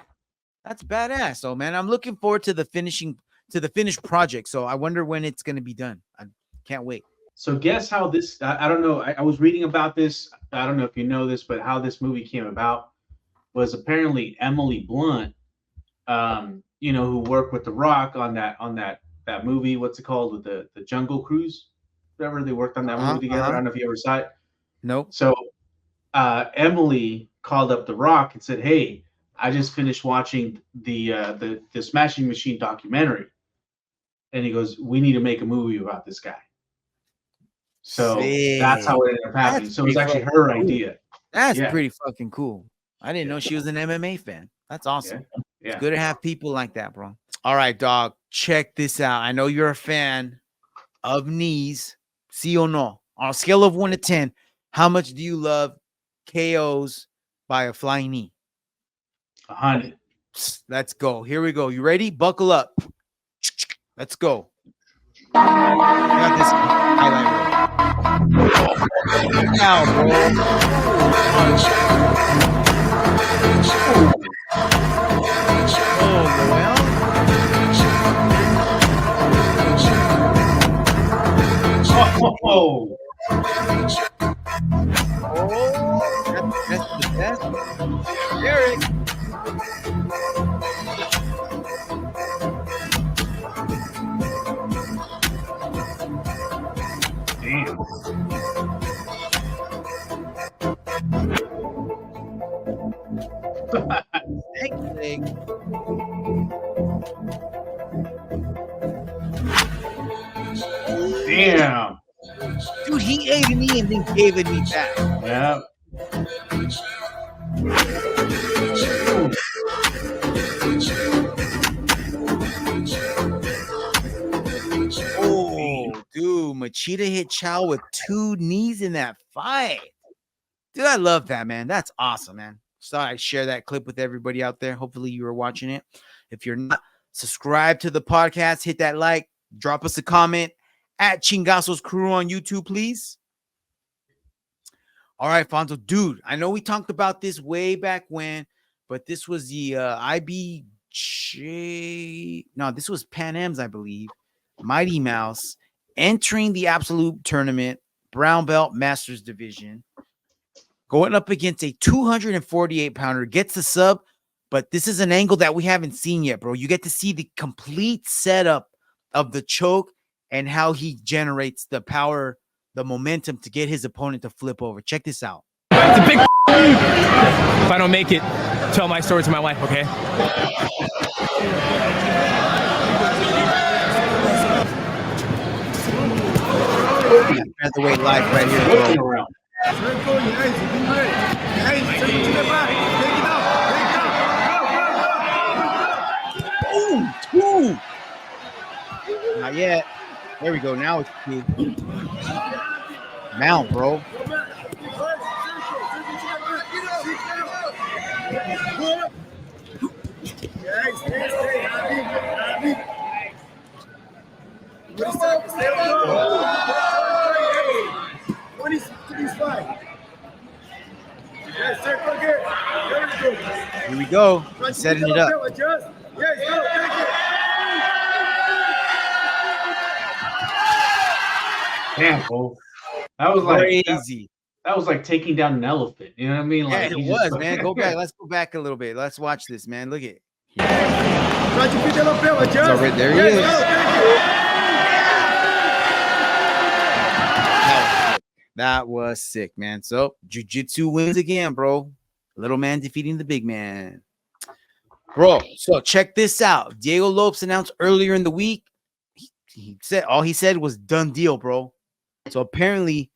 that's badass. So, man, I'm looking forward to the finished project. So I wonder when it's gonna be done. I can't wait. So guess how this? I don't know. I was reading about this. I don't know if you know this, but how this movie came about was apparently Emily Blunt, who worked with The Rock on that movie. What's it called? With the Jungle Cruise, whatever. They worked on that movie together. I don't know if you ever saw it. Nope. So Emily called up The Rock and said, "Hey, I just finished watching the Smashing Machine documentary," and he goes, "We need to make a movie about this guy." So that's how it ended up happening. So it was actually her idea. That's Yeah. pretty fucking cool. I didn't know she was an MMA fan. That's awesome. Yeah. It's good to have people like that, bro. All right, dog. Check this out. I know you're a fan of knees. See or no? On a scale of 1 to 10, how much do you love KOs by a flying knee? 100. Let's go. Here we go. You ready? Buckle up. Let's go. Got this highlight reel. Now, Oh, that's the best. Eric. damn. Damn. Dude, he ate a knee and then gave a knee back. Yeah. Oh, dude, Machida hit Chael with 2 knees in that fight. Dude, I love that, man. That's awesome, man. So I share that clip with everybody out there. Hopefully you were watching it. If you're not, subscribe to the podcast, hit that like, drop us a comment at Chingasos Crew on YouTube, please. All right, Fonzo, dude, I know we talked about this way back when, but this was the IBJ. No, this was Pan Am's, I believe. Mighty Mouse entering the Absolute Tournament, Brown Belt Masters Division, going up against a 248-pounder, gets the sub, but this is an angle that we haven't seen yet, bro. You get to see the complete setup of the choke and how he generates the power, the momentum to get his opponent to flip over. Check this out. It's a big if I don't make it, tell my story to my wife, okay? Featherweight life right here, bro. Boom, 2. Not yet. There we go. Now it's 2. Mount, bro. Here we go. He's setting it up. Damn, bro. That was like crazy. That was like taking down an elephant. You know what I mean? Like, yeah, it was, man. Go back. Let's go back a little bit. Let's watch this, man. Look at it. Right there he is. That was sick, man. So Jiu-Jitsu wins again, bro. Little man defeating the big man. Bro, so check this out. Diego Lopes announced earlier in the week. He said all he said was done deal, bro. So apparently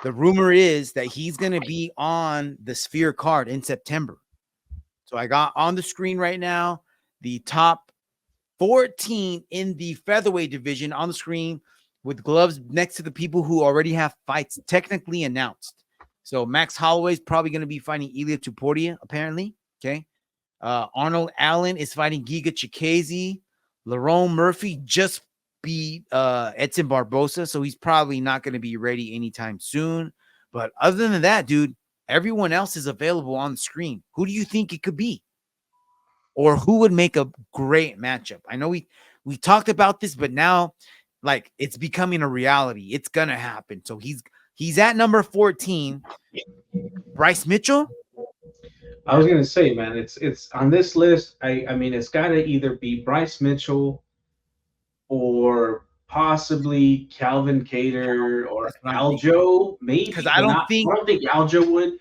the rumor is that he's going to be on the Sphere card in September. So I got on the screen right now the top 14 in the featherweight division on the screen with gloves next to the people who already have fights technically announced. So Max Holloway is probably going to be fighting Illia Topuria, apparently. Okay. Arnold Allen is fighting Giga Chikadze. Lerone Murphy just beat Edson Barbosa, so he's probably not going to be ready anytime soon. But other than that, dude, everyone else is available on the screen. Who do you think it could be? Or who would make a great matchup? I know we talked about this, but now like it's becoming a reality. It's gonna happen. So he's at number 14. Bryce Mitchell. I was gonna say, man, it's on this list. I mean, it's gotta either be Bryce Mitchell or possibly Calvin Cater or Aljo, maybe. Because I don't think Aljo would.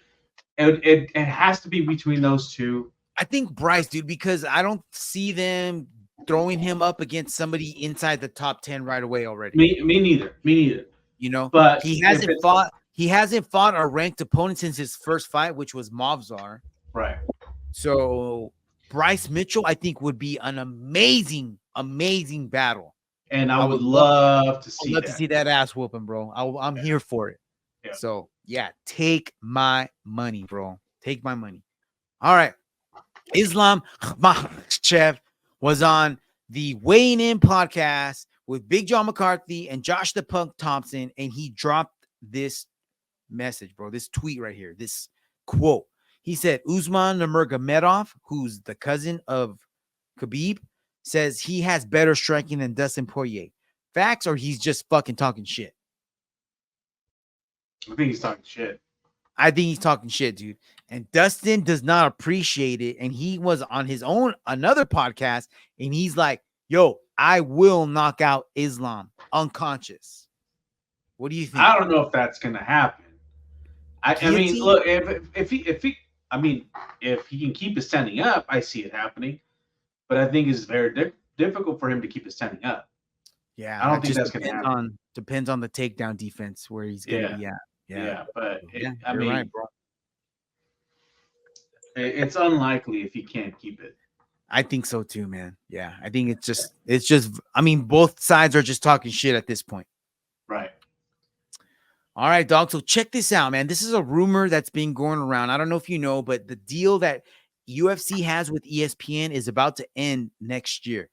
It has to be between those two. I think Bryce, dude, because I don't see them throwing him up against somebody inside the top 10 right away already. Me neither. You know, but he hasn't fought he hasn't fought a ranked opponent since his first fight, which was Movzar. Right. So Bryce Mitchell, I think, would be an amazing battle. And I would love to see to see that ass whooping, bro. I'm here for it. Yeah. So yeah, take my money, bro. Take my money. All right. Islam Makhachev was on the Weighing In podcast with Big John McCarthy and Josh the Punk Thompson, and he dropped this message, bro. This tweet right here, this quote. He said, Usman Nurmagomedov, who's the cousin of Khabib, says he has better striking than Dustin Poirier. Facts, or he's just fucking talking shit? I think he's talking shit. I think he's talking shit, dude. And Dustin does not appreciate it. And he was on his own, another podcast, and he's like, yo, I will knock out Islam unconscious. What do you think? I don't know if that's going to happen. I mean, look, if he can keep it standing up, I see it happening. But I think it's very difficult for him to keep it standing up. Yeah, I don't think that's going to happen. Depends on the takedown defense where he's going to be at. Yeah, but I you're mean, right, bro. It's unlikely if he can't keep it. I think so too, man. Yeah, I think it's just. I mean, both sides are just talking shit at this point. Right. All right, dog. So check this out, man. This is a rumor that's been going around. I don't know if you know, but the deal that UFC has with ESPN is about to end next year.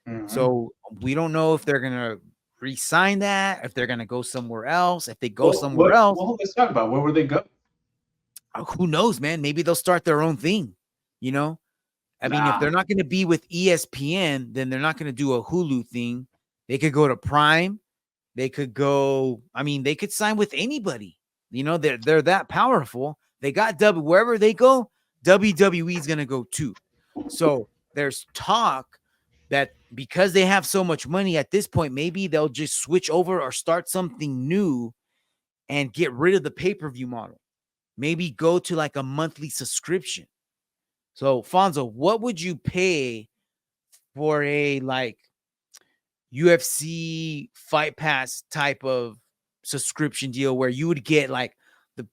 Mm-hmm. So we don't know if they're gonna re-sign that, if they're gonna go somewhere else. If they go somewhere else, well, let's talk about where would they go. Who knows, man? Maybe they'll start their own thing. You know, I mean, if they're not going to be with ESPN, then they're not going to do a Hulu thing. They could go to Prime. They could go. I mean, they could sign with anybody. You know, they're that powerful. They got wherever they go, WWE is going to go too. So there's talk that because they have so much money at this point, maybe they'll just switch over or start something new and get rid of the pay-per-view model. Maybe go to like a monthly subscription. So, Fonzo, what would you pay for a like UFC Fight Pass type of subscription deal where you would get like the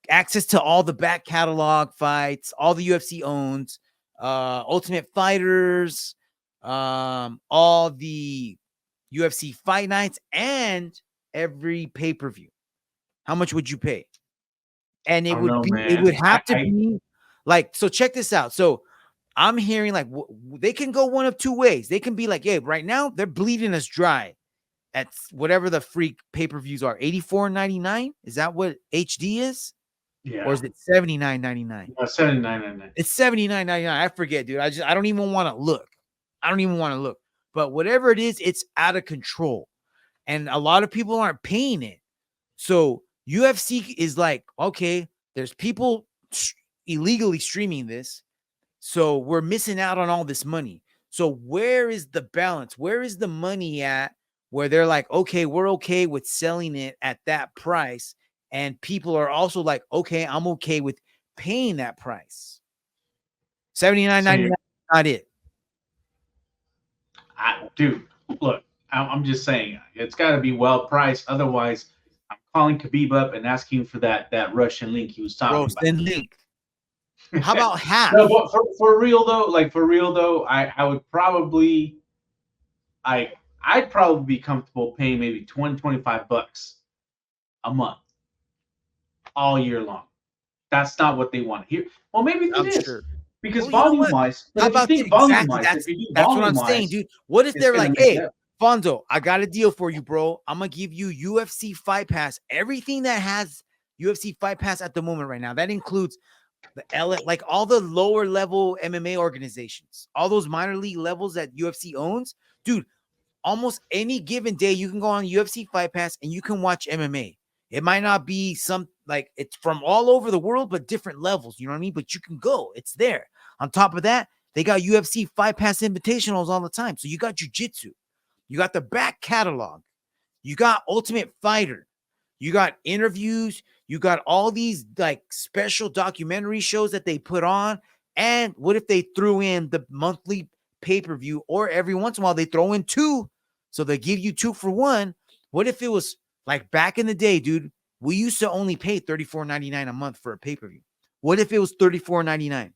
access to all the back catalog fights, all the UFC owns, Ultimate Fighters, all the UFC fight nights, and every pay-per-view? How much would you pay? And it would have to be like, so check this out. So I'm hearing like they can go one of two ways. They can be like, hey, right now they're bleeding us dry at whatever the freak pay-per-views are. $84.99. Is that what HD is? Yeah. Or is it $79.99? $79.99. It's $79.99. I forget, dude. I don't even want to look. But whatever it is, it's out of control. And a lot of people aren't paying it. So UFC is like, okay, there's people illegally streaming this, so we're missing out on all this money. So where is the balance? Where is the money at where they're like, okay, we're okay with selling it at that price, and people are also like, okay, I'm okay with paying that price. $79.99, not it. Dude, look, I'm just saying it's got to be well priced. Otherwise, I'm calling Khabib up and asking for that Russian link he was talking about. Send link. How about half? No, but for real though, I would probably, I'd probably be comfortable paying maybe $20-$25 a month, all year long. That's not what they want to hear. Well, maybe it is. Sure. Because volume-wise, how about volume-wise? That's what I'm saying, dude. What if they're like, hey, Fonzo, I got a deal for you, bro. I'm going to give you UFC Fight Pass. Everything that has UFC Fight Pass at the moment right now. That includes like all the lower level MMA organizations, all those minor league levels that UFC owns. Dude, almost any given day, you can go on UFC Fight Pass and you can watch MMA. It might not be like it's from all over the world, but different levels. You know what I mean? But you can go. It's there. On top of that, they got UFC Fight Pass invitationals all the time. So you got Jiu-Jitsu. You got the back catalog. You got Ultimate Fighter. You got interviews. You got all these like special documentary shows that they put on. And what if they threw in the monthly pay-per-view, or every once in a while they throw in two? So they give you 2 for 1. What if it was like back in the day, dude? We used to only pay $34.99 a month for a pay-per-view. What if it was $34.99?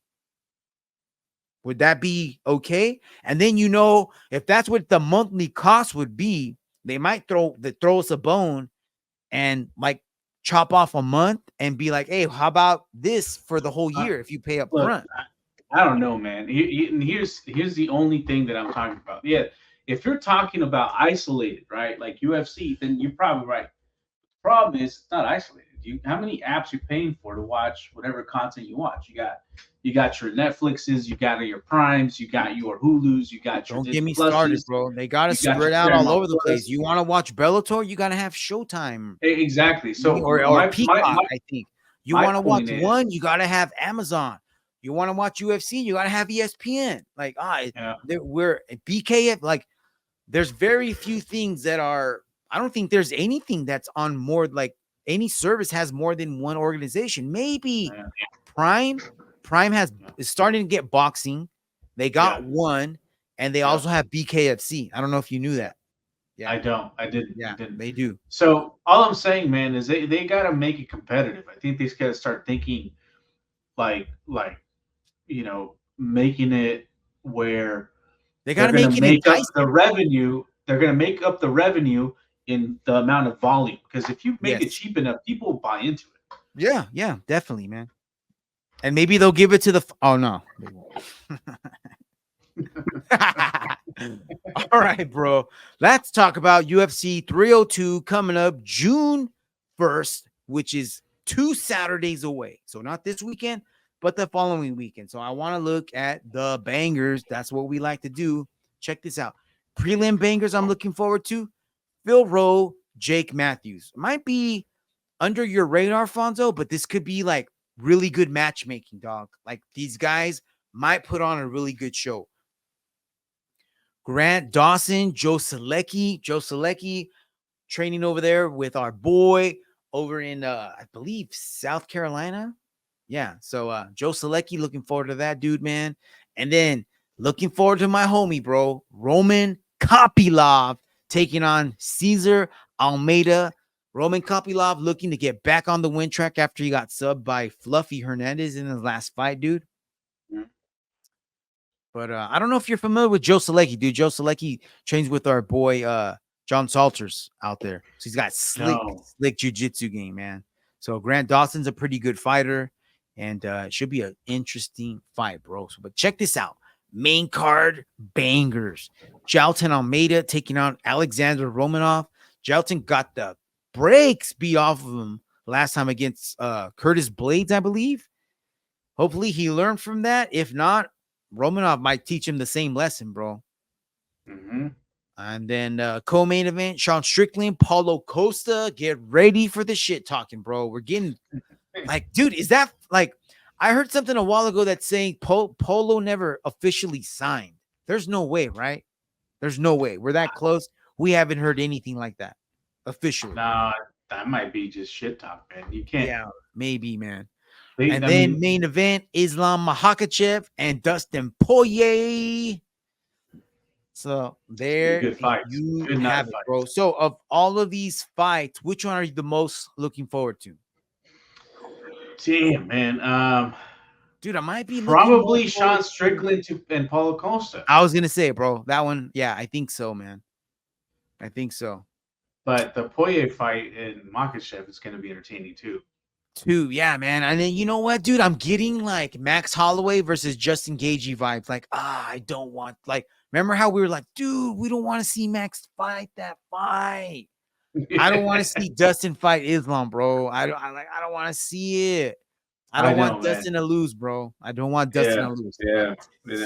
Would that be okay? And then, you know, if that's what the monthly cost would be, they might throw us a bone and like chop off a month and be like, hey, how about this for the whole year if you pay up front? I don't know, man. Here's the only thing that I'm talking about. Yeah, if you're talking about isolated, right, like UFC, then you're probably right. The problem is it's not isolated. How many apps you're paying for to watch whatever content you watch? You got your Netflixes, you got your Primes, you got your Hulus, you got your Don't Disney get me Pluses, started, bro. They got to spread out all over the place. You want to watch Bellator, you got to have Showtime. Exactly. So or Peacock, I think. You want to watch point is- one, you got to have Amazon. You want to watch UFC, you got to have ESPN. Like, we're BKF. Like, there's very few things that are. I don't think there's anything that's on more, like any service has more than one organization. Maybe Prime is starting to get boxing. They got one, and they also have BKFC. I don't know if you knew that. Yeah, I didn't. Yeah, I didn't. they do. So all I'm saying, man, is they got to make it competitive. I think they got to start thinking like you know, making it where they got to make up the revenue. They're going to make up the revenue in the amount of volume, because if you make it cheap enough, people will buy into it. Yeah, definitely, man. And maybe they'll give it to the. Oh no. All right, bro. Let's talk about UFC 302 coming up June 1st, which is 2 Saturdays away. So not this weekend, but the following weekend. So I want to look at the bangers. That's what we like to do. Check this out. Prelim bangers I'm looking forward to. Phil Rowe, Jake Matthews. Might be under your radar, Fonzo, but this could be like really good matchmaking, dog. Like these guys might put on a really good show. Grant Dawson, Joe Selecki training over there with our boy over in I believe South Carolina. Yeah, so Joe Selecki, looking forward to that dude, man. And then looking forward to my homie, bro, Roman Kopylov taking on Cesar Almeida. Roman Kopylov looking to get back on the win track after he got subbed by Fluffy Hernandez in his last fight, dude. But I don't know if you're familiar with Joe Selecki, dude. Joe Selecki trains with our boy John Salters out there. So he's got slick jiu-jitsu game, man. So Grant Dawson's a pretty good fighter, and it should be an interesting fight, bro. So, but check this out. Main card bangers. Jailton Almeida taking on Alexander Romanov. Jailton got the breaks beat off of him last time against Curtis Blades, I believe. Hopefully he learned from that. If not, Romanov might teach him the same lesson, bro. And then co-main event, Sean Strickland, Paulo Costa. Get ready for the shit talking, bro. We're getting like, dude, is that like, I heard something a while ago that's saying Polo never officially signed. There's no way, right? There's no way. We're that close. We haven't heard anything like that officially. Nah, that might be just shit talk, man. You can't. Yeah, maybe, man. And then main event, Islam Makhachev and Dustin Poirier. So there you have it, bro. So of all of these fights, which one are you the most looking forward to? Damn, man. Dude, I might be probably Sean Strickland and Paulo Costa. I was gonna say, bro, that one. Yeah, I think so, man. I think so. But the Poirier fight in Makhachev is gonna be entertaining too. Yeah, man. And then you know what, dude? I'm getting like Max Holloway versus Justin Gaethje vibes. Like, I don't want, like, remember how we were like, dude, we don't want to see Max fight that fight. I don't want to see Dustin fight Islam, bro. I don't want to see it. I don't want Dustin to lose, bro. I don't want Dustin to lose. Yeah,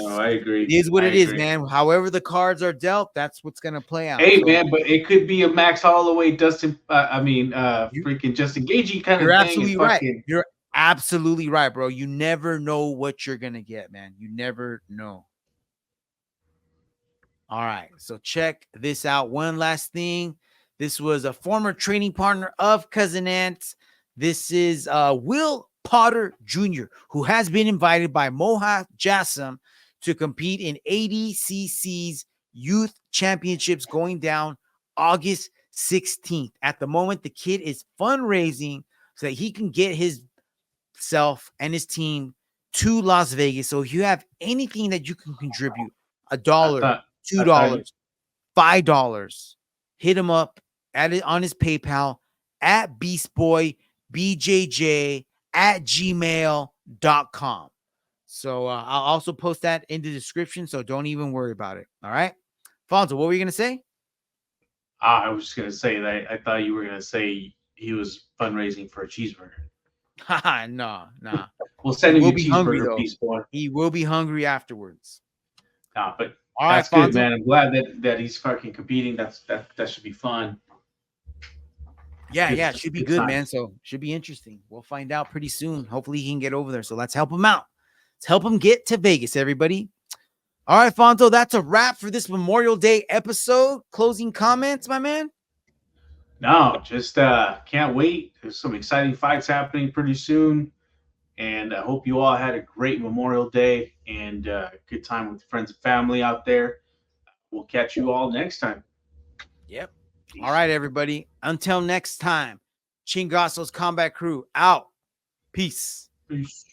I agree. It is what it is, man. However the cards are dealt, that's what's gonna play out. Hey, man, but it could be a Max Holloway, freaking Justin Gaethje kind of thing. You're absolutely right. You're absolutely right, bro. You never know what you're gonna get, man. You never know. All right, so check this out. One last thing. This was a former training partner of Cousin Ants. This is Will Potter Jr., who has been invited by Mohad Jassam to compete in ADCC's Youth Championships going down August 16th. At the moment, the kid is fundraising so that he can get himself and his team to Las Vegas. So if you have anything that you can contribute, $1, $2, $5, hit him up at it on his PayPal at beastboybjj@gmail.com. So I'll also post that in the description, so don't even worry about it. All right, Fonzo, what were you gonna say? I was just gonna say that I thought you were gonna say he was fundraising for a cheeseburger. No. We'll send him He a will be hungry, cheeseburger though. piece, boy. He will be hungry afterwards. Nah, but All right, that's good, Fonzo. man. I'm glad that he's fucking competing. That should be fun. Yeah, it should be good, man. So should be interesting. We'll find out pretty soon. Hopefully he can get over there. So let's help him out. Let's help him get to Vegas, everybody. All right, Fonzo, that's a wrap for this Memorial Day episode. Closing comments, my man? No, just can't wait. There's some exciting fights happening pretty soon. And I hope you all had a great Memorial Day and good time with friends and family out there. We'll catch you all next time. Yep. Peace. All right, everybody. Until next time, Chingasos Combat Crew out. Peace. Peace.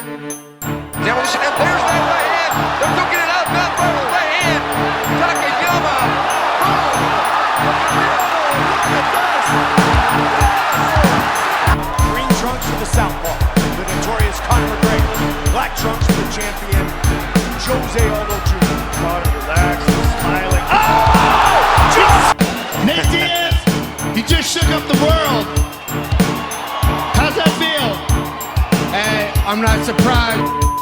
Demolition, and there's that right hand. They're looking it out. Mount Barber right hand. Takayama. Green trunks for the southpaw, the notorious Conor McGregor. Black trunks for the champion, Jose Aldo Jr. Conor relaxed, smiling. Oh! Nate Diaz, he just shook up the world. How's that feel? Hey, I'm not surprised.